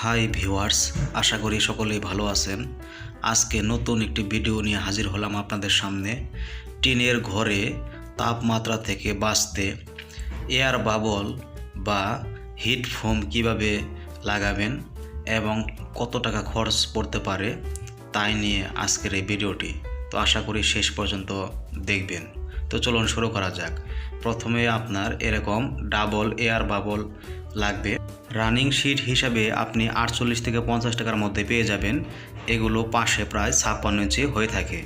Hi viewers, আশা করি সকলেই ভালো আছেন। আজকে নতুন একটি ভিডিও নিয়ে হাজির হলাম আপনাদের সামনে। টিনের ঘরে তাপমাত্রা থেকে বাঁচতে এয়ার বাবল বা হিট ফোম কিভাবে লাগাবেন এবং কত টাকা খরচ পড়তে পারে তাই নিয়ে আজকের এই ভিডিওটি। তো আশা করি শেষ পর্যন্ত দেখবেন। তো চলুন শুরু করা যাক। প্রথমে আপনার এরকম ডাবল এয়ার বাবল লাগবে। রানিং শিট হিসাবে আপনি 48 থেকে 50 টাকার মধ্যে পেয়ে যাবেন। এগুলো পাশে প্রায় 56 ইঞ্চি হয়ে থাকে।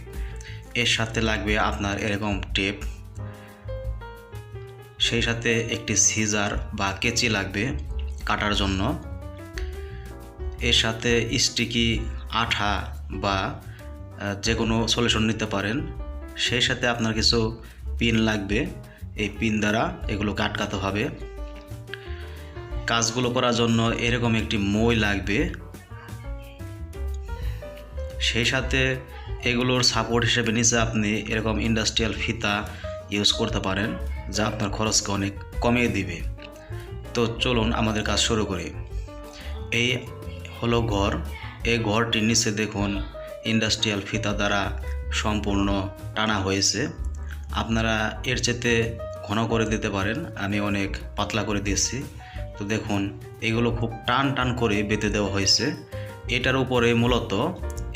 এর সাথে লাগবে আপনার এরকম টেপ, সেই সাথে একটি সিজার বা কেচি লাগবে কাটার জন্য। এর সাথে স্টিকি আঠা বা যে কোনো সলিউশন নিতে পারেন। সেই সাথে আপনার কিছু পিন লাগবে, এই পিন দ্বারা এগুলোকে আটকাতে হবে। কাজগুলো করার জন্য এরকম একটি মই লাগবে। সেই সাথে এগুলোর সাপোর্ট হিসেবে নিচে আপনি এরকম ইন্ডাস্ট্রিয়াল ফিতা ইউজ করতে পারেন, যা আপনার খরচকে অনেক কমিয়ে দিবে। তো চলুন আমাদের কাজ শুরু করি। এই হলো ঘর। এই ঘরটির নিচে দেখুন ইন্ডাস্ট্রিয়াল ফিতা দ্বারা সম্পূর্ণ টানা হয়েছে। আপনারা এর চেয়ে ঘন করে দিতে পারেন, আমি অনেক পাতলা করে দিয়েছি। তো দেখুন এগুলো খুব টান টান করে বেঁধে দেওয়া হয়েছে। এটার উপরে মূলত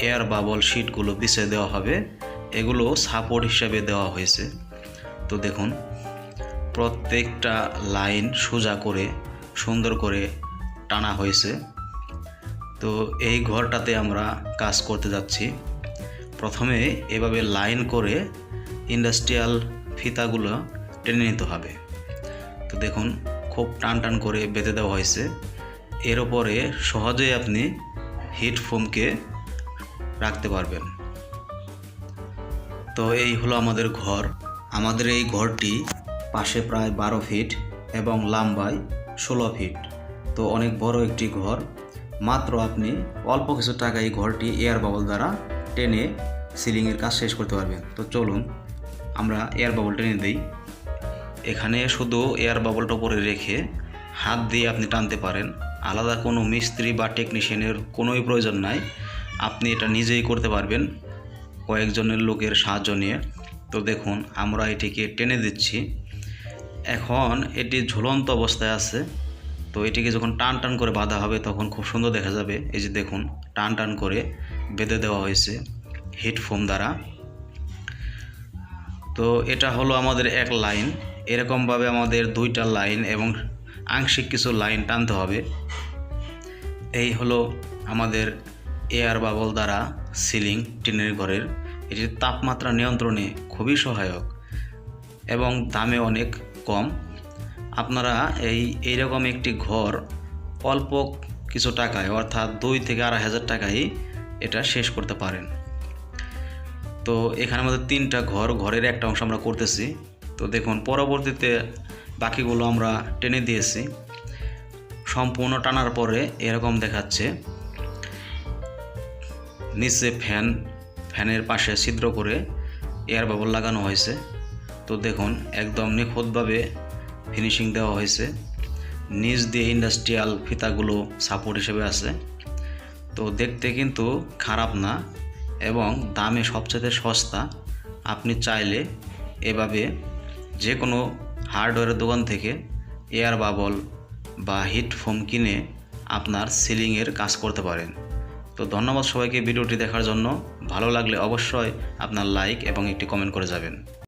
এয়ার বাবল শিটগুলো বিছিয়ে দেওয়া হবে। এগুলো সাপোর্ট হিসাবে দেওয়া হয়েছে। তো দেখুন প্রত্যেকটা লাইন সোজা করে সুন্দর করে টানা হয়েছে। তো এই ঘরটাতে আমরা কাজ করতে যাচ্ছি। প্রথমে এভাবে লাইন করে ইন্ডাস্ট্রিয়াল ফিতাগুলো টেনে নিতে হবে। তো দেখুন খুব টান টান করে বেঁধে দেওয়া হয়েছে। এর উপরে সহজেই আপনি হিট ফোমকে রাখতে পারবেন। তো এই হলো আমাদের ঘর। আমাদের এই ঘরটি পাশে প্রায় 12 ফিট এবং লম্বায় 16 ফিট। তো অনেক বড় একটি ঘর। মাত্র আপনি অল্প কিছু টাকা এই ঘরটি এয়ার বাবল দ্বারা টেনে সিলিংয়ের কাজ শেষ করতে পারবেন। তো চলুন আমরা এয়ার বাবল টেনে দিই। এখানে শুধু এয়ার বাবলটা উপরে রেখে হাত দিয়ে আপনি টানতে পারেন। আলাদা কোনো মিস্ত্রি বা টেকনিশিয়ানের কোনোই প্রয়োজন নাই। আপনি এটা নিজেই করতে পারবেন কয়েকজনের লোকের সাহায্য নিয়ে। তো দেখুন আমরা এটিকে টেনে দিচ্ছি। এখন এটি ঝুলন্ত অবস্থায় আছে। তো এটিকে যখন টান টান করে বাঁধা হবে তখন খুব সুন্দর দেখা যাবে। এই যে দেখুন টান টান করে বেঁধে দেওয়া হয়েছে হিট ফোম দ্বারা। তো এটা হলো আমাদের এক লাইন। এরকমভাবে আমাদের 2টা লাইন এবং আংশিক কিছু লাইন টানতে হবে। এই হলো আমাদের এয়ার বাবল দ্বারা সিলিং টিনের ঘরের। এটির তাপমাত্রা নিয়ন্ত্রণে খুবই সহায়ক এবং দামে অনেক কম। আপনারা এইরকম একটি ঘর অল্প কিছু টাকায় অর্থাৎ 2 থেকে 2,500 টাকায় এটা শেষ করতে পারেন। তো এখানে আমাদের 3টা ঘর, ঘরের একটা অংশ আমরা করতেছি। তো দেখুন পরবর্তীতে বাকিগুলো আমরা টেনে দিয়েছি। সম্পূর্ণ টানার পরে এরকম দেখাচ্ছে। নিচে ফ্যানের পাশে ছিদ্র করে এয়ার বাবল লাগানো হয়েছে। তো দেখুন একদম নিখুঁতভাবে ফিনিশিং দেওয়া হয়েছে। নিচ দিয়ে ইন্ডাস্ট্রিয়াল ফিতাগুলো সাপোর্ট হিসেবে আছে। তো দেখতে কিন্তু খারাপ না এবং দামে সবচেয়ে সস্তা। আপনি চাইলে এভাবে যে কোনো হার্ডওয়্যারের দোকান থেকে এয়ার বাবল বা হিট ফোম কিনে আপনার সিলিংয়ের কাজ করতে পারেন। তো ধন্যবাদ সবাইকে ভিডিওটি দেখার জন্য। ভালো লাগলে অবশ্যই আপনার লাইক এবং একটি কমেন্ট করে যাবেন।